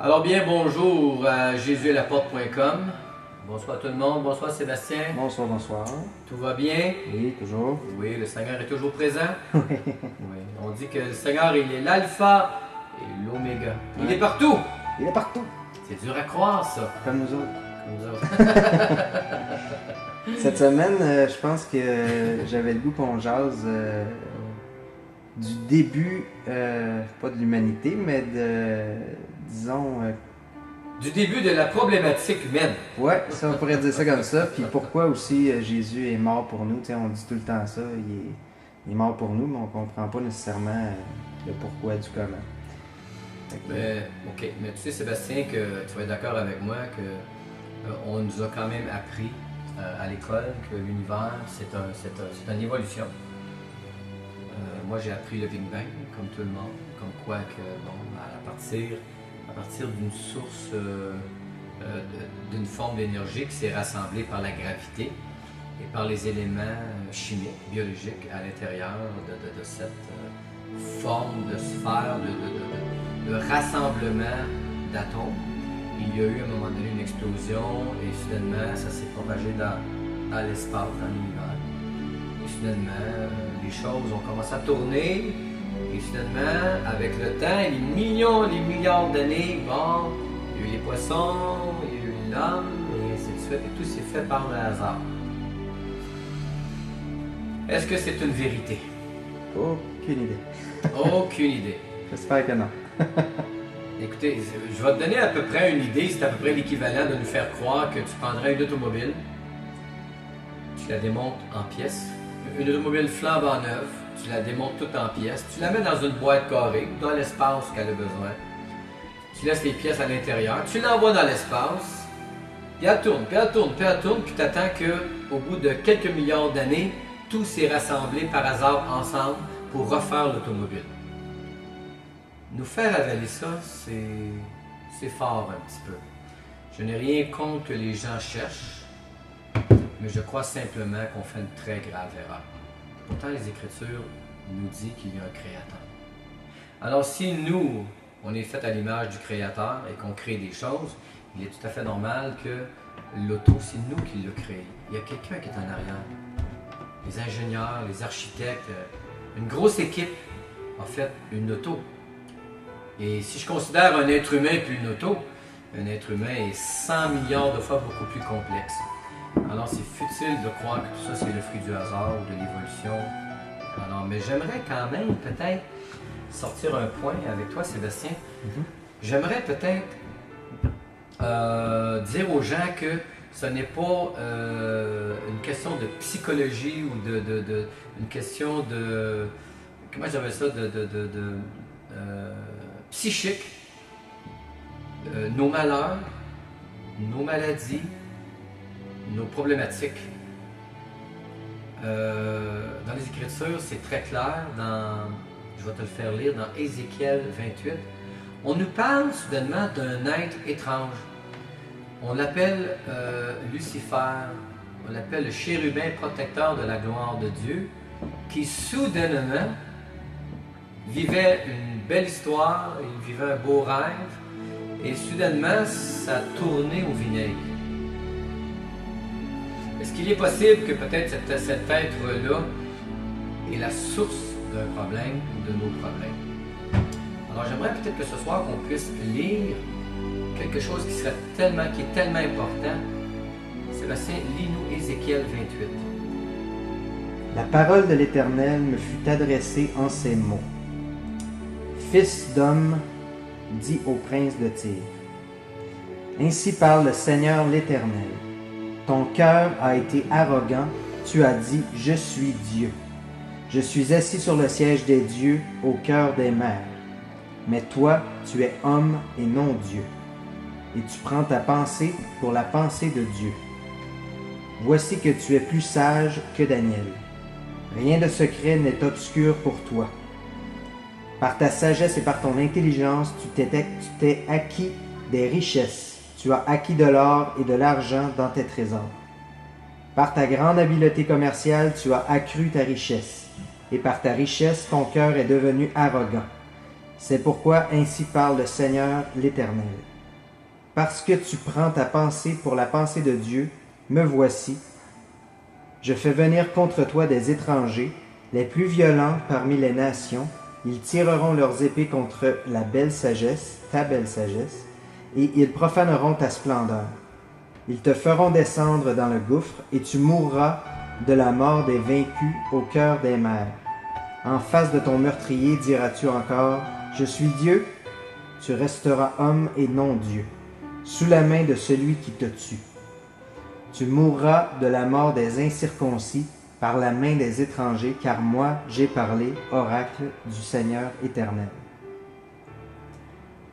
Alors bien, bonjour à jésuslaporte.com. Bonsoir tout le monde, bonsoir Sébastien. Bonsoir, bonsoir. Tout va bien? Oui, toujours. Oui, le Seigneur est toujours présent. Oui, on dit que le Seigneur, il est l'alpha et l'oméga. Il est partout. Il est partout. C'est dur à croire, ça. Comme nous autres. Comme nous autres. Cette semaine, je pense que j'avais le goût qu'on jase du début, pas de l'humanité, mais disons... Du début de la problématique humaine. Ouais, ça, on pourrait dire ça comme ça. Puis pourquoi aussi Jésus est mort pour nous. T'sais, on dit tout le temps ça, il est mort pour nous, mais on comprend pas nécessairement le pourquoi du comment. Ok, mais tu sais Sébastien que tu vas être d'accord avec moi que on nous a quand même appris à l'école que l'univers c'est une évolution. Moi j'ai appris le Big Bang comme tout le monde, comme quoi que bon, à partir d'une source, d'une forme d'énergie qui s'est rassemblée par la gravité et par les éléments chimiques, biologiques à l'intérieur de cette forme de sphère, de rassemblement d'atomes. Il y a eu à un moment donné une explosion et soudainement ça s'est propagé dans l'espace, dans l'univers. Et soudainement, les choses ont commencé à tourner. Et soudainement, avec le temps, les millions, les milliards d'années, bon, il y a eu les poissons, il y a eu l'homme, et ainsi de suite, et tout s'est fait par le hasard. Est-ce que c'est une vérité? Aucune idée. Aucune idée. J'espère que non. Écoutez, je vais te donner à peu près une idée, c'est à peu près l'équivalent de nous faire croire que tu prendrais une automobile, tu la démontes en pièces, une automobile flambant neuve, tu la démontes toute en pièces, tu la mets dans une boîte carrée, dans l'espace qu'elle a besoin. Tu laisses les pièces à l'intérieur, tu l'envoies dans l'espace, puis elle tourne, puis elle tourne, puis elle tourne, puis tu attends qu'au bout de quelques milliards d'années, tout s'est rassemblé par hasard ensemble pour refaire l'automobile. Nous faire avaler ça, c'est fort un petit peu. Je n'ai rien contre que les gens cherchent, mais je crois simplement qu'on fait une très grave erreur. Pourtant, les Écritures nous disent qu'il y a un Créateur. Alors, si nous, on est fait à l'image du Créateur et qu'on crée des choses, il est tout à fait normal que l'auto, c'est nous qui l'a créé. Il y a quelqu'un qui est en arrière. Les ingénieurs, les architectes, une grosse équipe a fait une auto. Et si je considère un être humain puis une auto, un être humain est 100 milliards de fois beaucoup plus complexe. Alors c'est futile de croire que tout ça c'est le fruit du hasard ou de l'évolution. Alors, mais j'aimerais quand même peut-être sortir un point avec toi Sébastien. J'aimerais peut-être dire aux gens que ce n'est pas une question de psychologie ou une question de comment j'appelle ça psychique. Nos malheurs, nos maladies, nos problématiques. Dans les Écritures, c'est très clair, je vais te le faire lire, dans Ézéchiel 28, on nous parle soudainement d'un être étrange. On l'appelle Lucifer, on l'appelle le chérubin protecteur de la gloire de Dieu, qui soudainement vivait une belle histoire, il vivait un beau rêve, et soudainement, ça a tourné au vinaigre. Est-ce qu'il est possible que peut-être cet être-là est la source d'un problème ou de nos problèmes? Alors j'aimerais peut-être que ce soir qu'on puisse lire quelque chose qui est tellement important. Sébastien, lis-nous Ézéchiel 28. La parole de l'Éternel me fut adressée en ces mots. Fils d'homme, dit au prince de Tyr. Ainsi parle le Seigneur l'Éternel. Ton cœur a été arrogant, tu as dit, je suis Dieu. Je suis assis sur le siège des dieux, au cœur des mers. Mais toi, tu es homme et non Dieu. Et tu prends ta pensée pour la pensée de Dieu. Voici que tu es plus sage que Daniel. Rien de secret n'est obscur pour toi. Par ta sagesse et par ton intelligence, tu t'es acquis des richesses. Tu as acquis de l'or et de l'argent dans tes trésors. Par ta grande habileté commerciale, tu as accru ta richesse. Et par ta richesse, ton cœur est devenu arrogant. C'est pourquoi ainsi parle le Seigneur l'Éternel. Parce que tu prends ta pensée pour la pensée de Dieu, me voici. Je fais venir contre toi des étrangers, les plus violents parmi les nations. Ils tireront leurs épées contre la belle sagesse, ta belle sagesse, et ils profaneront ta splendeur. Ils te feront descendre dans le gouffre, et tu mourras de la mort des vaincus au cœur des mers. En face de ton meurtrier diras-tu encore, « Je suis Dieu », tu resteras homme et non Dieu, sous la main de celui qui te tue. Tu mourras de la mort des incirconcis par la main des étrangers, car moi j'ai parlé, oracle du Seigneur éternel.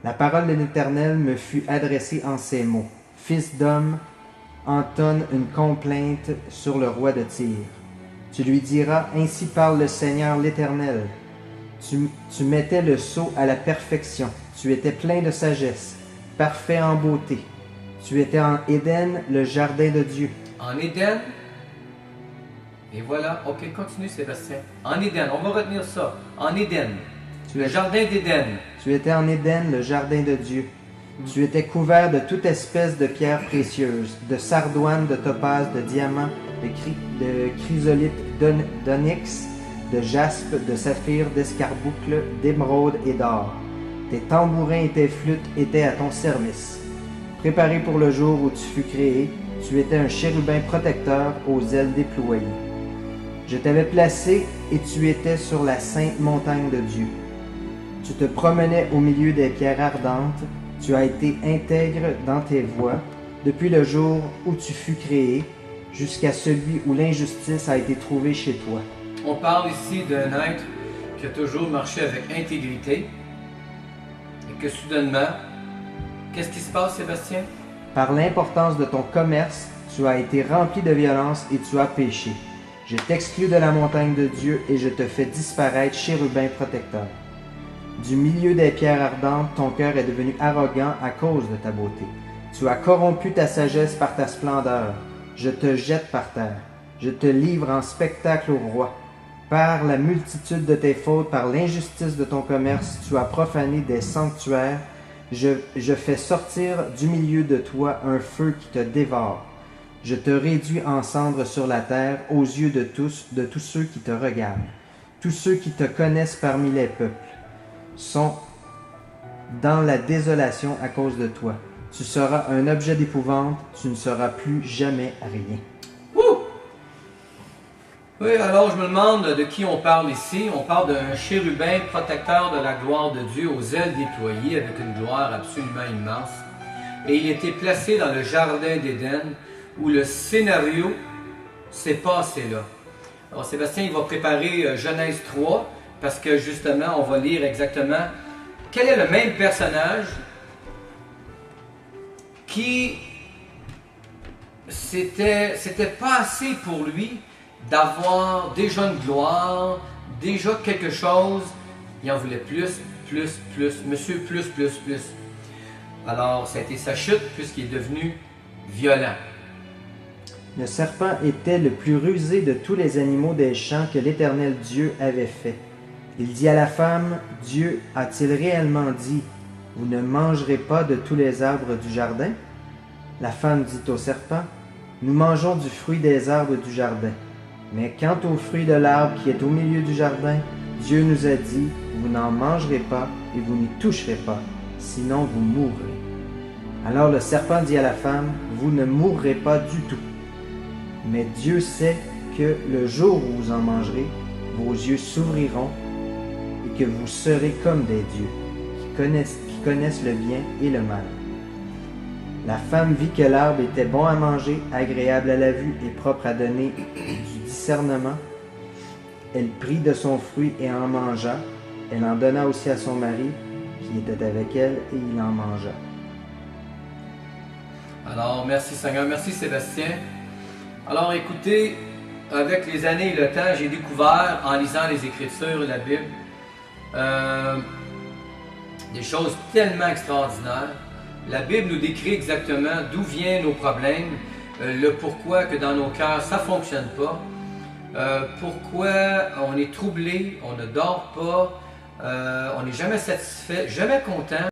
La parole de l'Éternel me fut adressée en ces mots. Fils d'homme, entonne une complainte sur le roi de Tyr. Tu lui diras, ainsi parle le Seigneur l'Éternel. Tu mettais le sceau à la perfection. Tu étais plein de sagesse, parfait en beauté. Tu étais en Éden, le jardin de Dieu. En Éden? Et voilà, ok, continue Sébastien. En Éden, on va retenir ça. En Éden, le jardin d'Éden. Tu étais en Éden, le jardin de Dieu. Tu étais couvert de toute espèce de pierres précieuses, de sardoine, de topaze, de diamants, de chrysolite, d'onyx, de jaspe, de saphir, d'escarboucle, d'émeraude et d'or. Tes tambourins et tes flûtes étaient à ton service. Préparé pour le jour où tu fus créé, tu étais un chérubin protecteur aux ailes déployées. Je t'avais placé et tu étais sur la sainte montagne de Dieu. Tu te promenais au milieu des pierres ardentes, tu as été intègre dans tes voies, depuis le jour où tu fus créé, jusqu'à celui où l'injustice a été trouvée chez toi. On parle ici d'un être qui a toujours marché avec intégrité, et que soudainement, qu'est-ce qui se passe, Sébastien? Par l'importance de ton commerce, tu as été rempli de violence et tu as péché. Je t'exclus de la montagne de Dieu et je te fais disparaître, chérubin protecteur. Du milieu des pierres ardentes, ton cœur est devenu arrogant à cause de ta beauté. Tu as corrompu ta sagesse par ta splendeur. Je te jette par terre. Je te livre en spectacle au roi. Par la multitude de tes fautes, par l'injustice de ton commerce, tu as profané des sanctuaires. Je fais sortir du milieu de toi un feu qui te dévore. Je te réduis en cendres sur la terre aux yeux de tous ceux qui te regardent. Tous ceux qui te connaissent parmi les peuples sont dans la désolation à cause de toi. Tu seras un objet d'épouvante, tu ne seras plus jamais rien. Ouh! Oui, alors je me demande de qui on parle ici. On parle d'un chérubin protecteur de la gloire de Dieu aux ailes déployées avec une gloire absolument immense. Et il était placé dans le jardin d'Éden où le scénario s'est passé là. Alors Sébastien, il va préparer Genèse 3 parce que justement, on va lire exactement quel est le même personnage qui c'était pas assez pour lui d'avoir déjà une gloire, déjà quelque chose. Il en voulait plus, monsieur plus. Alors, ça a été sa chute puisqu'il est devenu violent. Le serpent était le plus rusé de tous les animaux des champs que l'Éternel Dieu avait fait. Il dit à la femme, Dieu a-t-il réellement dit, vous ne mangerez pas de tous les arbres du jardin? La femme dit au serpent, nous mangeons du fruit des arbres du jardin. Mais quant au fruit de l'arbre qui est au milieu du jardin, Dieu nous a dit, vous n'en mangerez pas et vous n'y toucherez pas, sinon vous mourrez. Alors le serpent dit à la femme, vous ne mourrez pas du tout. Mais Dieu sait que le jour où vous en mangerez, vos yeux s'ouvriront et que vous serez comme des dieux, qui connaissent le bien et le mal. La femme vit que l'arbre était bon à manger, agréable à la vue et propre à donner du discernement. Elle prit de son fruit et en mangea. Elle en donna aussi à son mari, qui était avec elle, et il en mangea. Alors, merci Seigneur, merci Sébastien. Alors écoutez, avec les années et le temps, j'ai découvert, en lisant les Écritures et la Bible, des choses tellement extraordinaires. La Bible nous décrit exactement d'où viennent nos problèmes, le pourquoi que dans nos cœurs ça ne fonctionne pas, pourquoi on est troublé, on ne dort pas, on n'est jamais satisfait, jamais content.